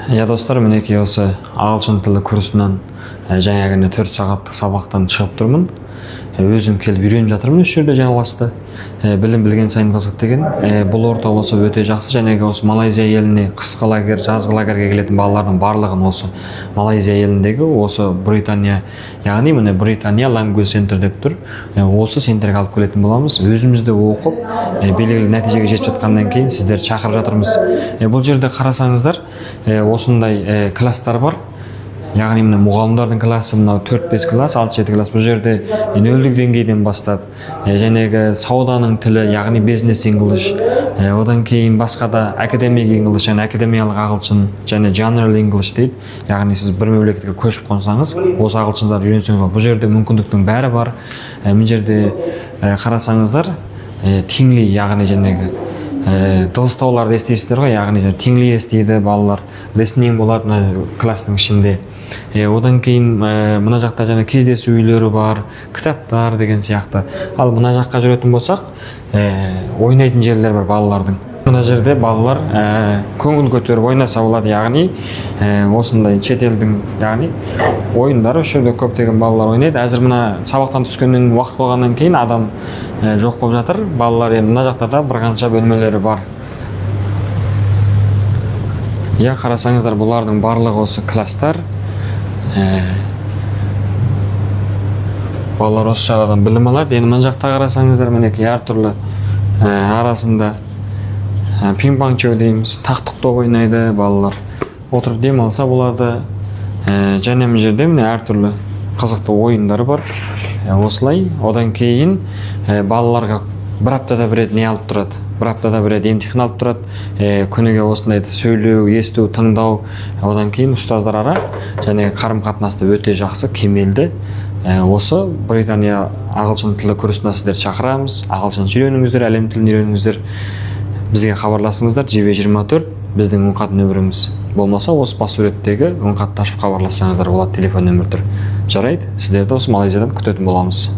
Достар, мінекей осы ағылшын тілі курсынан жаңа 4 сағаттық сабақтан шығып тұрмын. Өзім келіп үйреніп жатырмын осы жерде жаңаласты. Білім білген сайын қызық деген. Бұл орта осы өте жақсы. Жәнегі осы Малайзия еліне қысқы лагерь, жазғы лагерьге келетін балалардың барлығын осы Малайзия еліндегі осы Британия, яғни міне Британия Language Center деп тұр. Осы центрге алып келетін боламыз. Өзімізді оқып, белгілі нәтижеге жетіп жатқаннан кейін сіздерді шақырып жатырмыз. Бұл жерде қарасаңыздар, осындай класстар бар. Яғни міне мұғалімдердің классы мынау 4-5 класс, 6-7 класс. Бұл жерде нөлдік деңгейден бастап, жәнегі сауданың тілі, яғни business English, одан кейін басқа да academic English, және академиялық ағылшын, және general English дейді. Яғни сіз бір мемлекетке көшіп қонсаңыз, осы ағылшындарды үйренсеңіз, бұл жерде мүмкіндіктің бәрі бар. Бұл жерде қарасаңыздар, теңли, яғни жәнегі дыбыстауларды естисіздер ғой, яғни теңли естиді балалар, listening болады класстың ішінде. Одан кейін мына жақта жаңа кездесу үйлері бар, кітаптар деген сияқты. Ал мына жаққа жүретін болсақ, ойнайтын жерлер бар балалардың. Мына жерде балалар көңіл көтеріп ойнаса болады, яғни осындай шетелдің, яғни ойындары осы жерде көптеген балалар ойнайды. Әзір мына сабақтан түскеннен уақыт болғаннан кейін адам жоқ болып жатыр. Балалар енді мына жақта да бір қанша бөлмелері бар. Қарасаңыздар, бұлардың барлығы осы класстар. Балалар осы жағадан білім алады. Енді мына жақта қарасаңыздар, мінекей әртүрлі арасында пинг-понг дейміз, тақтық доп ойнайды балалар. Отырып демалса болады. Және мына жерде міне әртүрлі қызықты ойындары бар. Осылай. Одан кейін балаларға бір аптада бір рет не алып тұрады? Бір аптада бір рет емтихан алып тұрады. Күніге осындай сөйлеу, есту, тыңдау. Одан кейін ұстаздар ара және қарым-қатынасты өте жақсы, кемелді. Осы Британия ағылшын тілі курсына сіздер шақырамыз. Ағылшын үйреніңіздер, әлем тілін үйреніңіздер. Бізге хабарласыңыздар, JB24 біздің үн-хат нөміріміз. Болмаса осы бас суреттегі үн-хатты ашып хабарлассаңыздар болады, телефон нөмір тұр. Жарайды, сіздерді осы Малайзиядан күтетін боламыз.